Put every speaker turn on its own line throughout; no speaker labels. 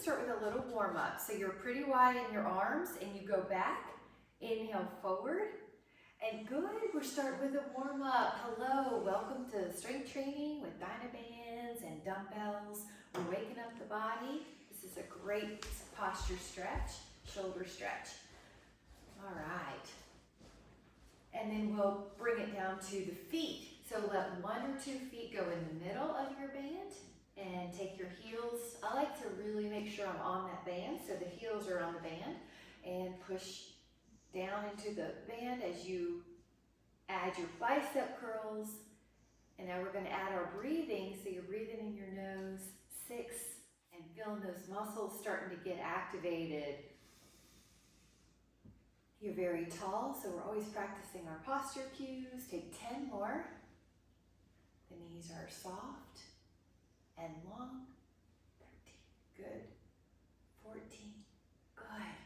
Start with a little warm up. So you're pretty wide in your arms and you go back, inhale forward, and good, we're starting with a warm up. Hello, welcome to strength training with dynabands and dumbbells. We're waking up the body. This is a great posture stretch, shoulder stretch. All right. And then we'll bring it down to the feet. So let 1 or 2 feet go in the middle of your band and take your heels. I like to really make sure I'm on that band, so the heels are on the band, and push down into the band as you add your bicep curls. And now we're going to add our breathing. So you're breathing in your nose, 6, and feeling those muscles starting to get activated. You're very tall, so we're always practicing our posture cues. Take 10 more. The knees are soft and long. 13, good. 14, good.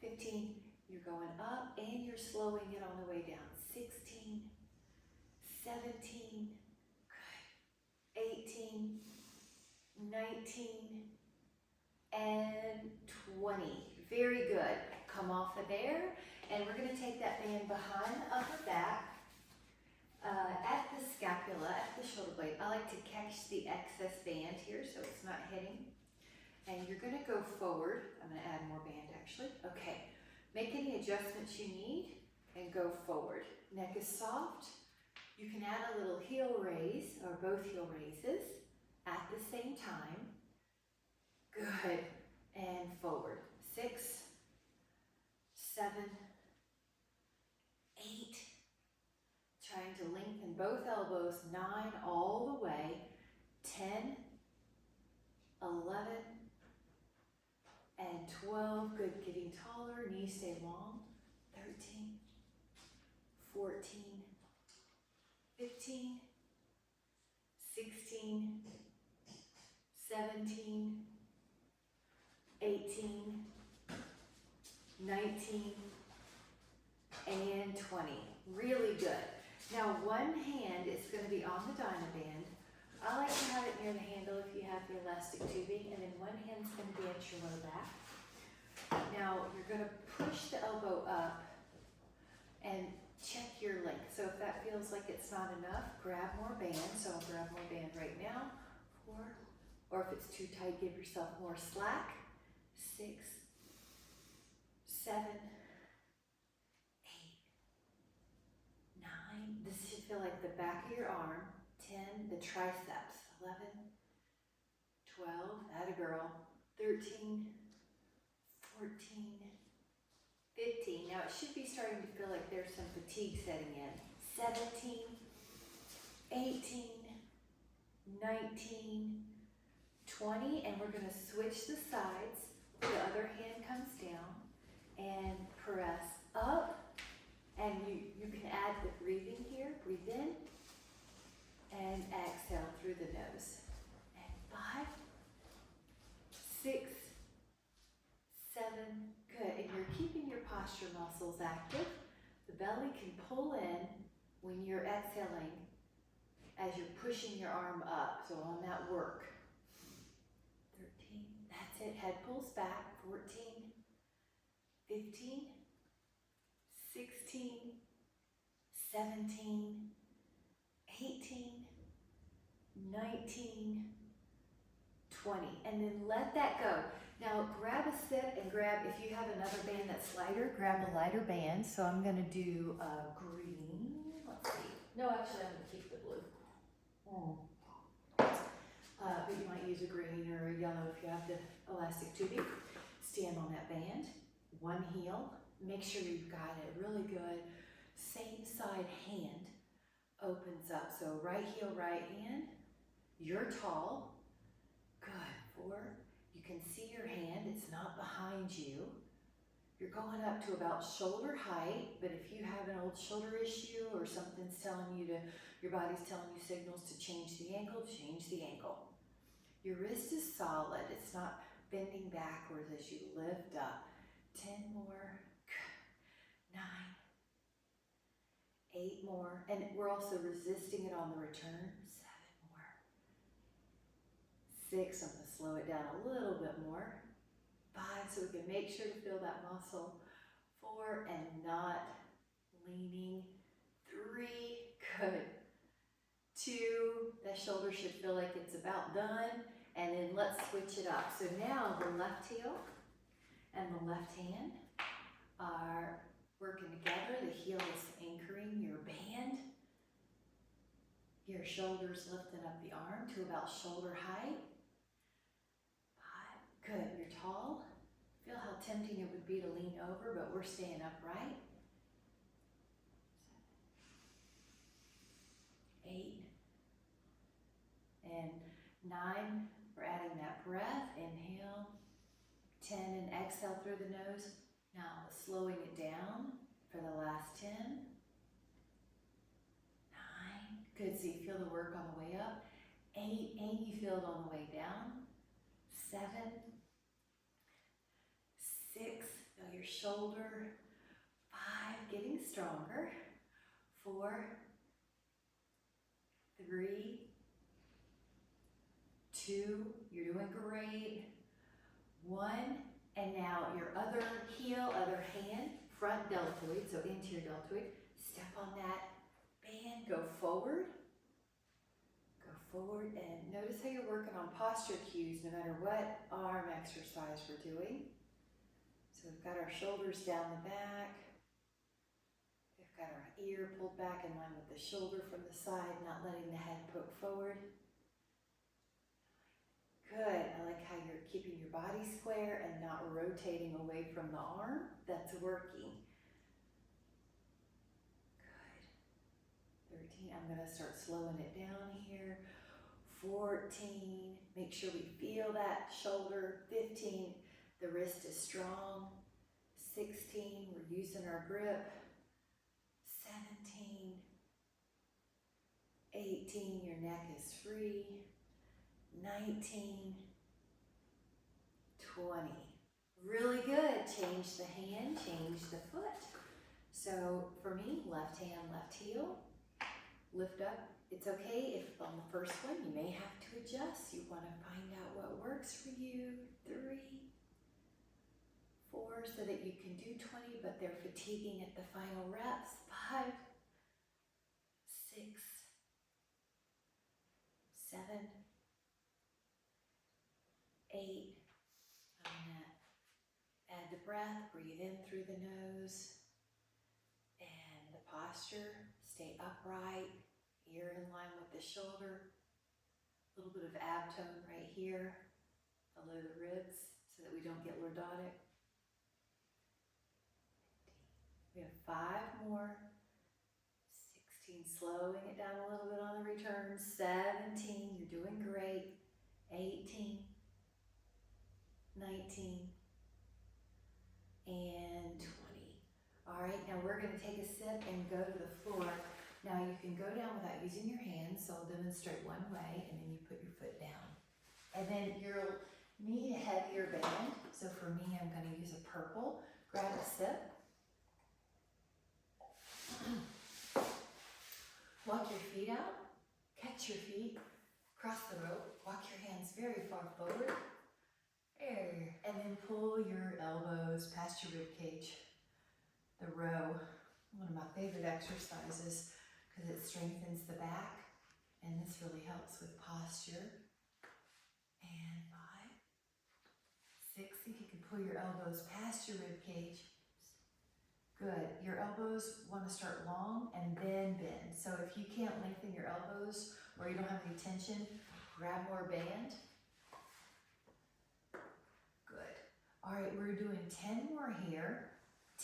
15, you're going up and you're slowing it on the way down. 16, 17, good. 18, 19, and 20. Very good. Come off of there, and we're going to take that band behind the upper back, at the scapula, at the shoulder blade. I like to catch the excess band here so it's not hitting. And you're going to go forward. I'm going to add more band actually. Okay. Make any adjustments you need and go forward. Neck is soft. You can add a little heel raise or both heel raises at the same time. Good. And forward. 6, 7, 8. Trying to lengthen both elbows. 9 all the way. 10, 11, and 12. Good. Getting taller. Knees stay long. 13, 14, 15, 16, 17, 18, 19, and 20. Really good. Now one hand is going to be on the dynaband. I like to have it near the handle if you have the elastic tubing, and then one hand's going to be at your low back. Now you're going to push the elbow up and check your length. So if that feels like it's not enough, grab more band. So I'll grab more band right now. 4, or if it's too tight, give yourself more slack. 6, 7, 8, 9. This should feel like the back of your arm. 10, the triceps. 11, 12, atta girl. 13, 14, 15. Now it should be starting to feel like there's some fatigue setting in. 17, 18, 19, 20, and we're going to switch the sides. The other hand comes down and press up, and you can add the breathing here. Breathe in and exhale through the nose. And 5, 6, 7, good. And you're keeping your posture muscles active. The belly can pull in when you're exhaling as you're pushing your arm up. So on that work. 13, that's it. Head pulls back. 14, 15, 16, 17, 18, 19, 20. And then let that go. Now grab a sip and grab, if you have another band that's lighter, grab a lighter band. So I'm going to do green. Let's see. No, actually I'm going to keep the blue. But you might use a green or a yellow if you have the elastic tubing. Stand on that band. One heel. Make sure you've got it really good. Same side hand opens up. So right heel, right hand. You're tall. Good. 4. You can see your hand. It's not behind you. You're going up to about shoulder height, but if you have an old shoulder issue or something's telling you to, your body's telling you signals to change the ankle, change the ankle. Your wrist is solid. It's not bending backwards as you lift up. 10 more. 9, 8 more. And we're also resisting it on the return. 7 more. 6, I'm going to slow it down a little bit more. so we can make sure to feel that muscle. 4 and not leaning. 3, good. 2, that shoulder should feel like it's about done. And then let's switch it up. So now the left heel and the left hand are working together. The heel is anchoring your band. Your shoulders lifting up the arm to about shoulder height. 5, good, you're tall. Feel how tempting it would be to lean over, but we're staying upright. 7, 8, and 9, we're adding that breath. Inhale. 10, and exhale through the nose. Now slowing it down for the last 10. 9, good, so you feel the work on the way up. 8, and you feel it on the way down. 7, 6, feel your shoulder. 5, getting stronger. 4, 3, 2, you're doing great. 1, and now your other heel, other hand, front deltoid, so into your deltoid. Step on that band, go forward. Go forward, and notice how you're working on posture cues no matter what arm exercise we're doing. So we've got our shoulders down the back. We've got our ear pulled back in line with the shoulder from the side, not letting the head poke forward. Good, I like how you're keeping your body square and not rotating away from the arm. That's working. Good. 13, I'm gonna start slowing it down here. 14, make sure we feel that shoulder. 15, the wrist is strong. 16, we're using our grip. 17, 18, your neck is free. 19, 20. Really good. Change the hand, change the foot. So for me, left hand, left heel. Lift up. It's okay if on the first one you may have to adjust. You want to find out what works for you. 3, 4, so that you can do 20, but they're fatiguing at the final reps. 5, 6, 7, 8, I'm gonna add the breath, breathe in through the nose, and the posture, stay upright, ear in line with the shoulder, a little bit of ab tone right here, below the ribs, so that we don't get lordotic. We have 5 more, 16, slowing it down a little bit on the return, 17, you're doing great, 18, 19, and 20. All right, now we're going to take a sip and go to the floor. Now you can go down without using your hands, so I'll demonstrate one way, and then you put your foot down. And then you'll need a heavier band, so for me, I'm going to use a purple. Grab a sip. Walk your feet out, catch your feet, cross the rope, walk your hands very far forward. There, and then pull your elbows past your rib cage. The row, one of my favorite exercises because it strengthens the back, and this really helps with posture. And 5, 6, if you can pull your elbows past your rib cage. Good, your elbows want to start long and then bend. So if you can't lengthen your elbows or you don't have any tension, grab more band. All right, we're doing 10 more here.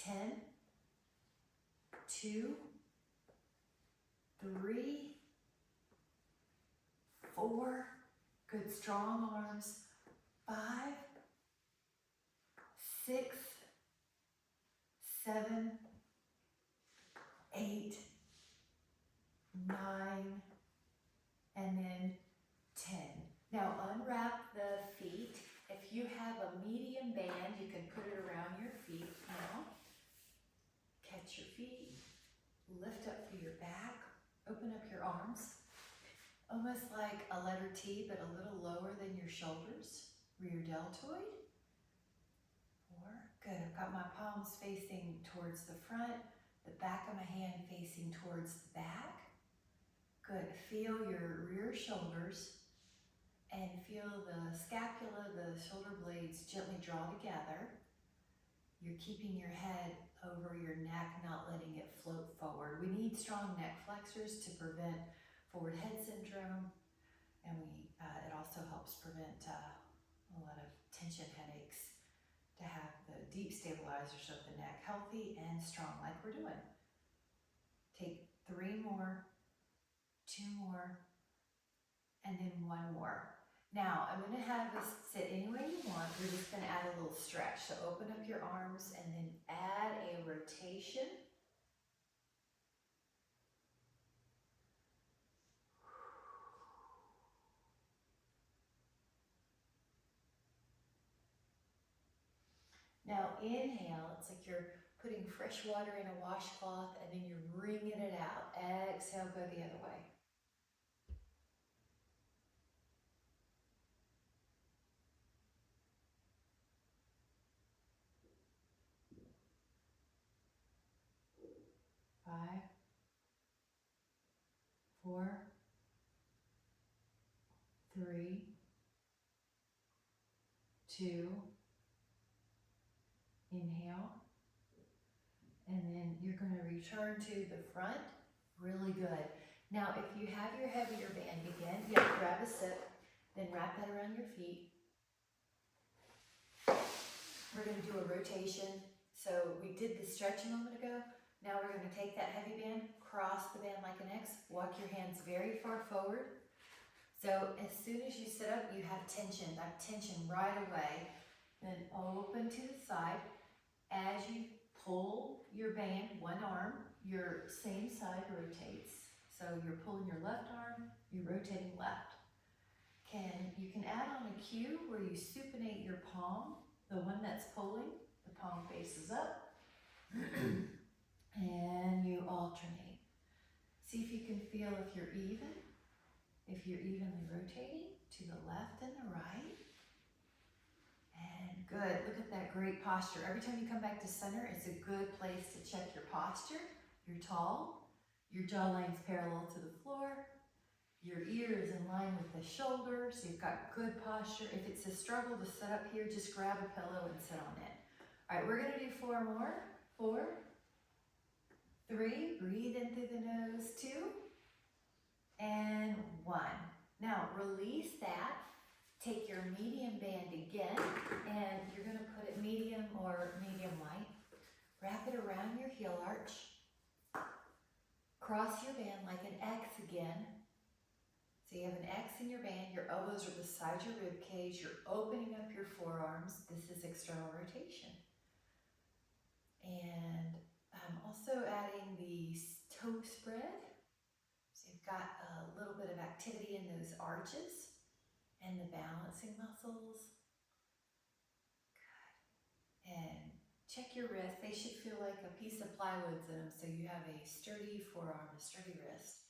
10, 2, 3, 4, good strong arms. 5, 6, 7, 8, 9, and then 10. Now unwrap the feet. If you have a medium band, you can put it around your feet now. Catch your feet, lift up through your back, open up your arms, almost like a letter T, but a little lower than your shoulders, rear deltoid. palms facing towards the front, the back of my hand facing towards the back. Good, feel your rear shoulders and feel the scapula, the shoulder blades gently draw together. You're keeping your head over your neck, not letting it float forward. We need strong neck flexors to prevent forward head syndrome, and it also helps prevent a lot of tension headaches, to have the deep stabilizers of the neck healthy and strong like we're doing. Take 3 more, 2 more, and then 1 more. Now, I'm going to have us sit any way you want. We're just going to add a little stretch. So open up your arms and then add a rotation. Now inhale, it's like you're putting fresh water in a washcloth and then you're wringing it out. Exhale, go the other way. Five, 4, 3, 2, inhale, and then you're going to return to the front. Really good. Now, if you have your heavier band again, grab a sip, then wrap that around your feet. We're going to do a rotation. So we did the stretch a moment ago. Now we're going to take that heavy band, cross the band like an X, walk your hands very far forward. So as soon as you sit up, you have tension, that tension right away. Then open to the side. As you pull your band, one arm, your same side rotates. So you're pulling your left arm, you're rotating left. You can add on a cue where you supinate your palm, the one that's pulling, the palm faces up, and you alternate. See if you can feel if you're evenly rotating to the left and the right. And good, look at that great posture. Every time you come back to center, it's a good place to check your posture. You're tall, your jawline's parallel to the floor, your ear is in line with the shoulder, so you've got good posture. If it's a struggle to sit up here, just grab a pillow and sit on it. All right, we're gonna do 4 more. 4, 3, breathe in through the nose, 2, and 1. Now release that. Take your medium band again, and you're going to put it medium or medium light. Wrap it around your heel arch. Cross your band like an X again. So you have an X in your band, your elbows are beside your rib cage, you're opening up your forearms. This is external rotation. And I'm also adding the toe spread. So you've got a little bit of activity in those arches and the balancing muscles. Good. And check your wrists. They should feel like a piece of plywood in them, so you have a sturdy forearm, a sturdy wrist.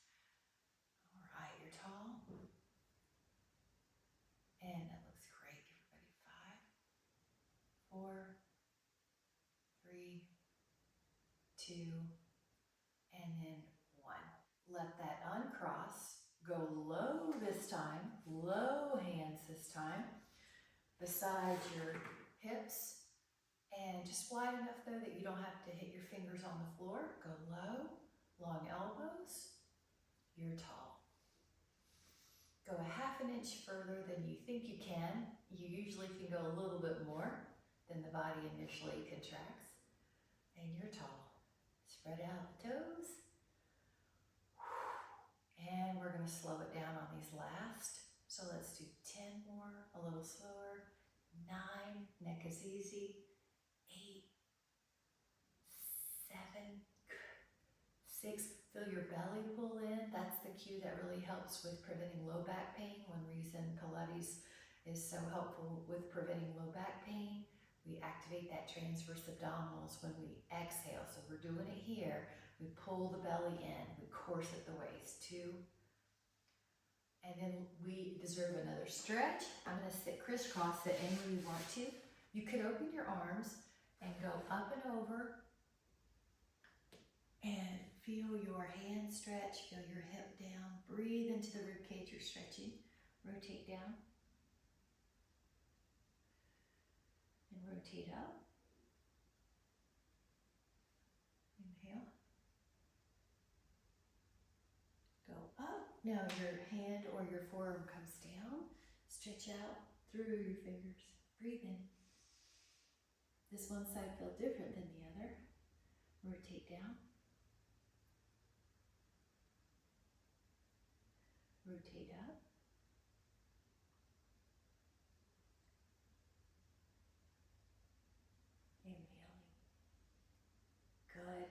All right, you're tall. And that looks great. Everybody, 5, 4, 3, 2, and then 1. Let that uncross. Go low this time, low hands this time, beside your hips, and just wide enough though that you don't have to hit your fingers on the floor. Go low, long elbows, you're tall. Go a ½ inch further than you think you can. You usually can go a little bit more than the body initially contracts, and you're tall. Spread out the toes. And we're going to slow it down on these last. So let's do 10 more, a little slower. 9, neck is easy. 8, 7, 6. Feel your belly pull in. That's the cue that really helps with preventing low back pain. One reason Pilates is so helpful with preventing low back pain. We activate that transverse abdominals when we exhale. So we're doing it here. We pull the belly in, we corset the waist, 2. And then we deserve another stretch. I'm gonna sit crisscross it any way you want to. You could open your arms and go up and over. And feel your hand stretch, feel your hip down. Breathe into the rib cage you're stretching. Rotate down. And rotate up. Inhale. Go up. Now your hand or your forearm comes down. Stretch out through your fingers. Breathe in. This one side feels different than the other. Rotate down. Rotate up. Inhaling. Good.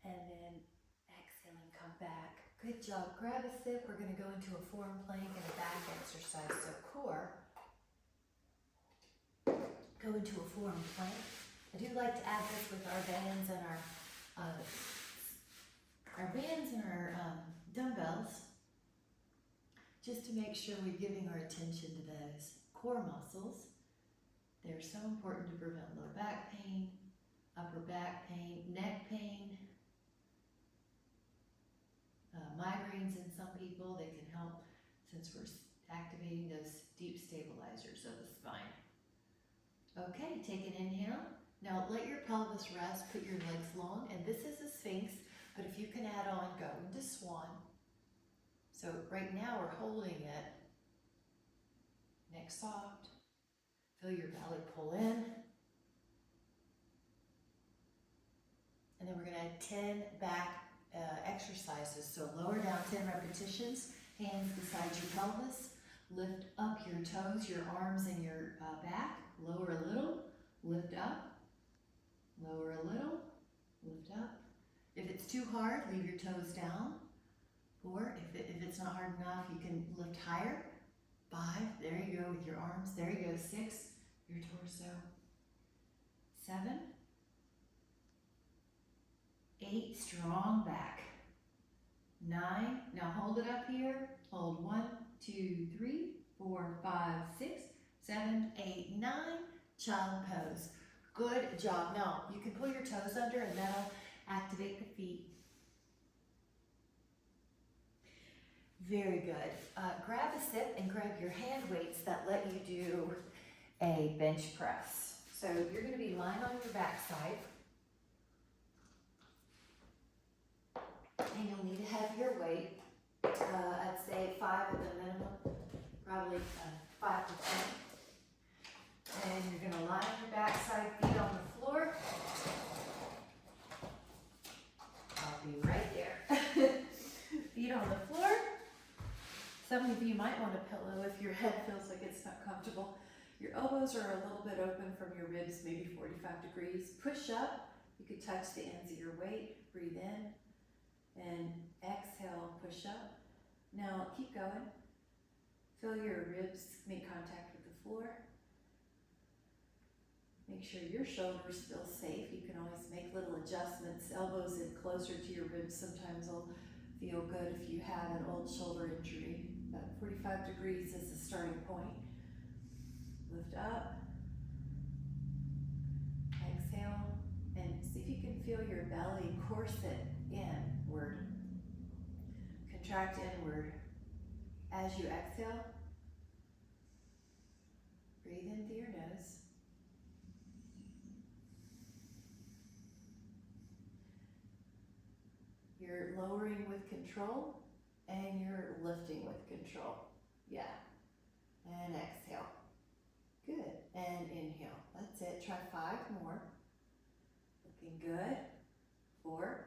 And then exhaling, come back. Good job. Grab a sip. We're going to go into a form plank and a back exercise. So core. Go into a form plank. I do like to add this with our bands and our dumbbells, just to make sure we're giving our attention to those core muscles. They're so important to prevent low back pain, upper back pain, neck pain, migraines in some people. They can help since we're activating those deep stabilizers of the spine. Okay, take an inhale. Now let your pelvis rest, put your legs long, and this is a sphinx, but if you can add on, go into swan. So right now we're holding it. Neck soft. Feel your belly pull in. And then we're gonna add 10 back exercises. So lower down 10 repetitions, hands beside your pelvis. Lift up your toes, your arms and your back. Lower a little, lift up. Lower a little, lift up. If it's too hard, leave your toes down. 4, if it's not hard enough, you can lift higher. 5, there you go with your arms. There you go. 6, your torso. 7, 8, strong back. 9, now hold it up here. Hold 1, 2, 3, 4, 5, 6, 7, 8, 9. Child pose. Good job. Now, you can pull your toes under and that'll activate the feet. Very good. Grab a sip and grab your hand weights that let you do a bench press. So you're going to be lying on your back side. And you'll need a heavier weight. I'd say 5 at the minimum, probably 5 to 10. And you're going to lie on your back side, feet on the floor. I'll be right there. Feet on the floor. Some of you might want a pillow if your head feels like it's not comfortable. Your elbows are a little bit open from your ribs, maybe 45 degrees. Push up. You could touch the ends of your weight. Breathe in. And exhale, push up. Now keep going. Feel your ribs make contact with the floor. Make sure your shoulders feel safe. You can always make little adjustments. Elbows in closer to your ribs sometimes will feel good if you have an old shoulder injury. About 45 degrees is the starting point. Lift up. Exhale. And see if you can feel your belly corset inward. Contract inward. As you exhale, breathe in through your nose. You're lowering with control and you're lifting with control. Yeah. And exhale. Good. And inhale. That's it. Try 5 more. Looking good. 4,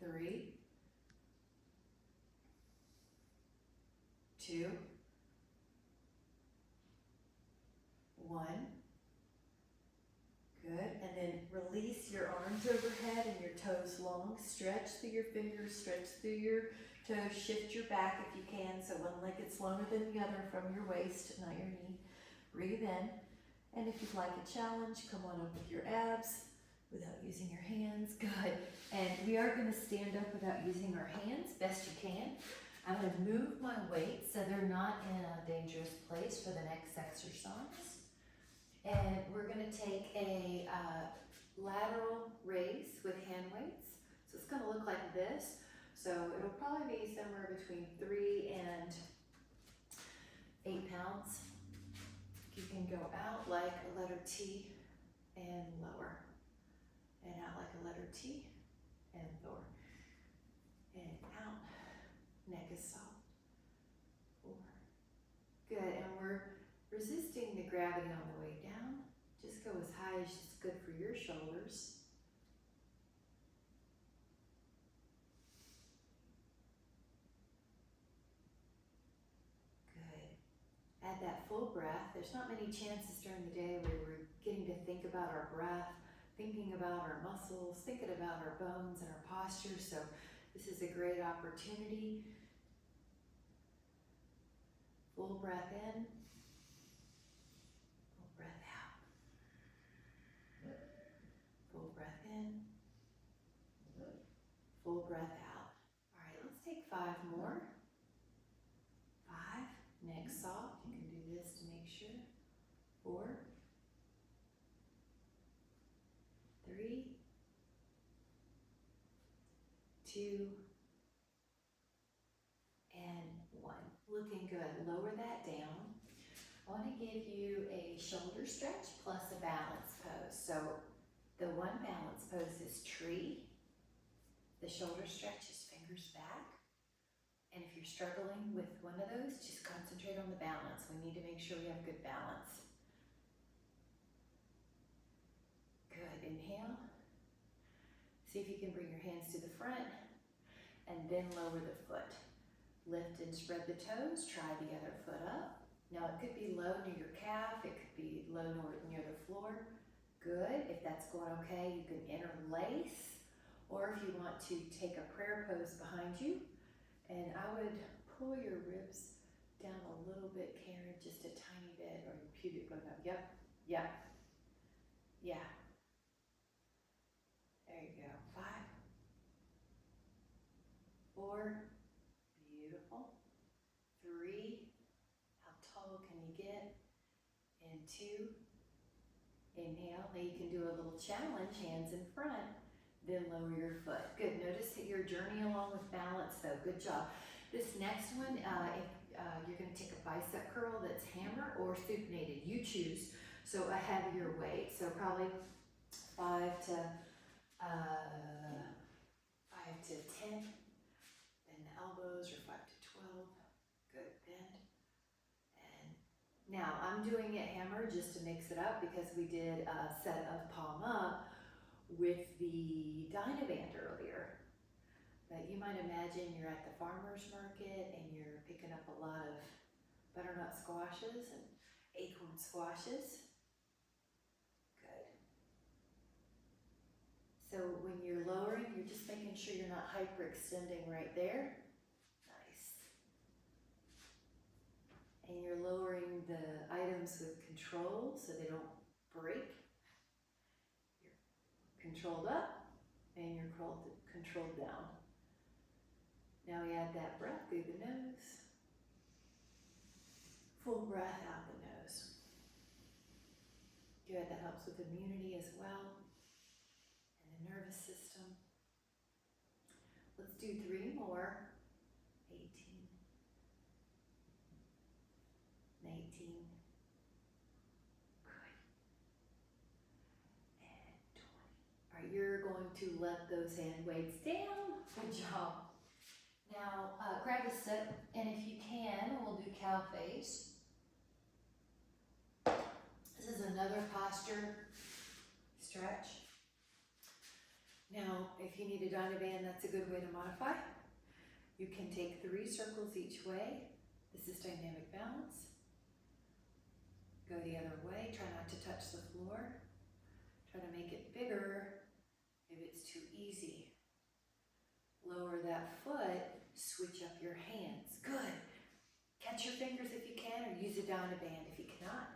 3, 2, 1. Good. And then release your arms overhead and your toes long. Stretch through your fingers, stretch through your toes. Shift your back if you can, so one leg gets longer than the other from your waist, not your knee. Breathe in. And if you'd like a challenge, come on up with your abs without using your hands. Good. And we are going to stand up without using our hands, best you can. I'm going to move my weights so they're not in a dangerous place for the next exercise. And we're gonna take a lateral raise with hand weights. So it's gonna look like this. So it'll probably be somewhere between 3 and 8 pounds. You can go out like a letter T and lower, and out like a letter T and lower, and out. Neck is soft. 4. Good, and we're resisting the gravity on the way down. Just go as high as is good for your shoulders. Add that full breath. There's not many chances during the day where we're getting to think about our breath, thinking about our muscles, thinking about our bones and our posture. So this is a great opportunity. Full breath in, full breath out. Full breath in, full breath out. All right, let's take 5 more. 5, neck soft. You can do this to make sure. 4, 3, 2, and 1. Looking good. Lower that down. I want to give you a shoulder stretch plus a balance pose. So the one balance pose is tree. The shoulder stretch is fingers back. And if you're struggling with one of those, just concentrate on the balance. We need to make sure we have good balance. Good, inhale. See if you can bring your hands to the front and then lower the foot. Lift and spread the toes, try the other foot up. Now it could be low near your calf, it could be low near the floor. Good, if that's going okay, you can interlace. Or if you want to take a prayer pose behind you, and I would pull your ribs down a little bit, Karen, just a tiny bit, or your pubic bone up. Yep, yep, yeah. There you go. 5, 4, beautiful. 3, how tall can you get? And 2, inhale. Now you can do a little challenge, hands in front, then lower your foot. Good, notice that you're journeying along with balance though, good job. This next one, you're gonna take a bicep curl that's hammer or supinated, you choose. So a heavier weight, so probably 5 to 10, then the elbows are 5 to 12, good, bend. And now I'm doing it hammer just to mix it up because we did a set of palm up with the dynaband earlier. But you might imagine you're at the farmer's market and you're picking up a lot of butternut squashes and acorn squashes. Good. So when you're lowering, you're just making sure you're not hyperextending right there. Nice. And you're lowering the items with control so they don't break. You're controlled up and you're controlled down. Now we add that breath through the nose. Full breath out the nose. Good, that helps with immunity as well. And the nervous system. Let's do 3 more. 18, 19, good. And 20. All right, you're going to let those hand weights down. Good job. Now, grab a sip, and if you can, we'll do cow face. This is another posture stretch. Now, if you need a dynaband, that's a good way to modify. You can take 3 circles each way. This is dynamic balance. Go the other way, try not to touch the floor. Try to make it bigger if it's too easy. Lower that foot, switch up your hands. Good. Catch your fingers if you can, or use a dynaband if you cannot.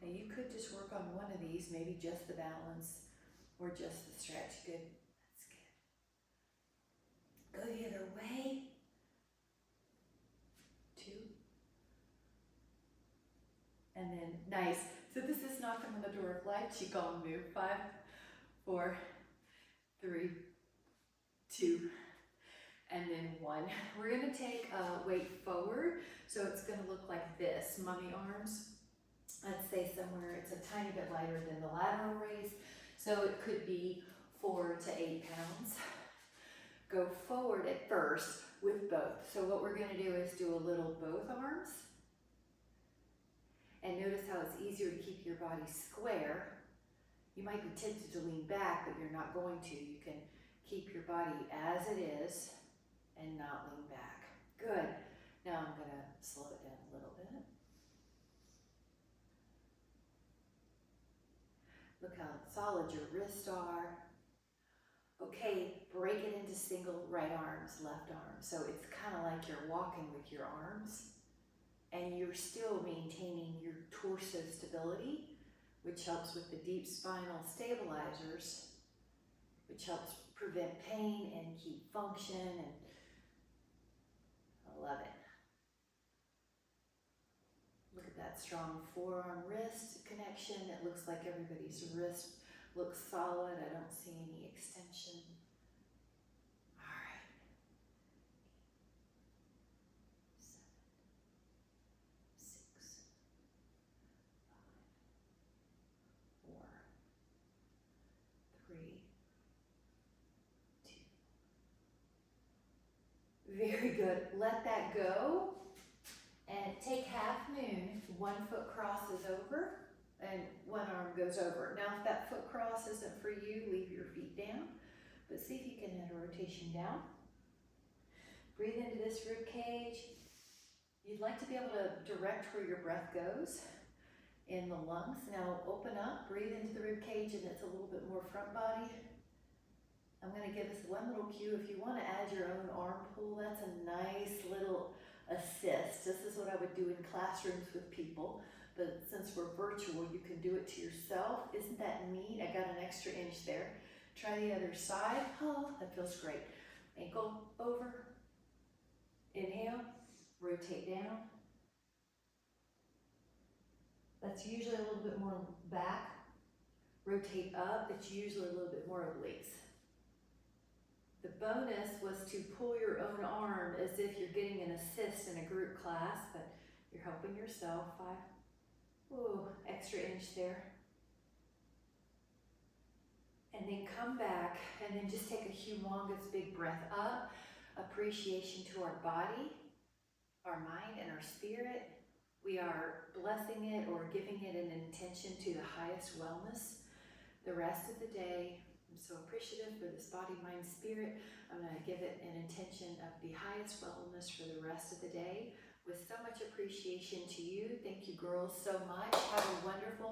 Now you could just work on one of these, maybe just the balance or just the stretch. Good. That's good. Go the other way. 2. And then, nice. So So this is knocking on the door of life. Qigong move. 5, 4, 3, 2, and then 1. We're gonna take a weight forward. So it's gonna look like this, mummy arms. Let's say somewhere it's a tiny bit lighter than the lateral raise. So it could be 4 to 8 pounds. Go forward at first with both. So what we're gonna do is do a little both arms. And notice how it's easier to keep your body square. You might be tempted to lean back, but you're not going to. You can keep your body as it is and not lean back. Good. Now I'm gonna slow it down a little bit. Look how solid your wrists are. Okay, break it into single right arms, left arm. So it's kind of like you're walking with your arms and you're still maintaining your torso stability, which helps with the deep spinal stabilizers, which helps prevent pain and keep function, and I love it. Look at that strong forearm wrist connection. It looks like everybody's wrist looks solid. I don't see any extension. All right. 7, 6, 5, 4, 3, 2. Very good. Let that go. And take half moon. 1 foot crosses over and 1 arm goes over. Now if that foot cross isn't for you, leave your feet down. But see if you can add a rotation down. Breathe into this rib cage. You'd like to be able to direct where your breath goes in the lungs. Now open up, breathe into the rib cage, and it's a little bit more front body. I'm going to give us one little cue. If you want to add your own arm pull, that's a nice little assist. This is what I would do in classrooms with people, but since we're virtual, you can do it to yourself. Isn't that neat? I got an extra inch there. Try the other side. Oh, that feels great. Ankle over. Inhale, rotate down. That's usually a little bit more back. Rotate up, it's usually a little bit more obliques. The bonus was to pull your own arm as if you're getting an assist in a group class, but you're helping yourself. 5. Ooh, extra inch there. And then come back and then just take a humongous big breath up. Appreciation to our body, our mind, and our spirit. We are blessing it or giving it an intention to the highest wellness. The rest of the day, I'm so appreciative for this body, mind, spirit. I'm going to give it an intention of the highest wellness for the rest of the day with so much appreciation to you. Thank you, girls, so much. Have a wonderful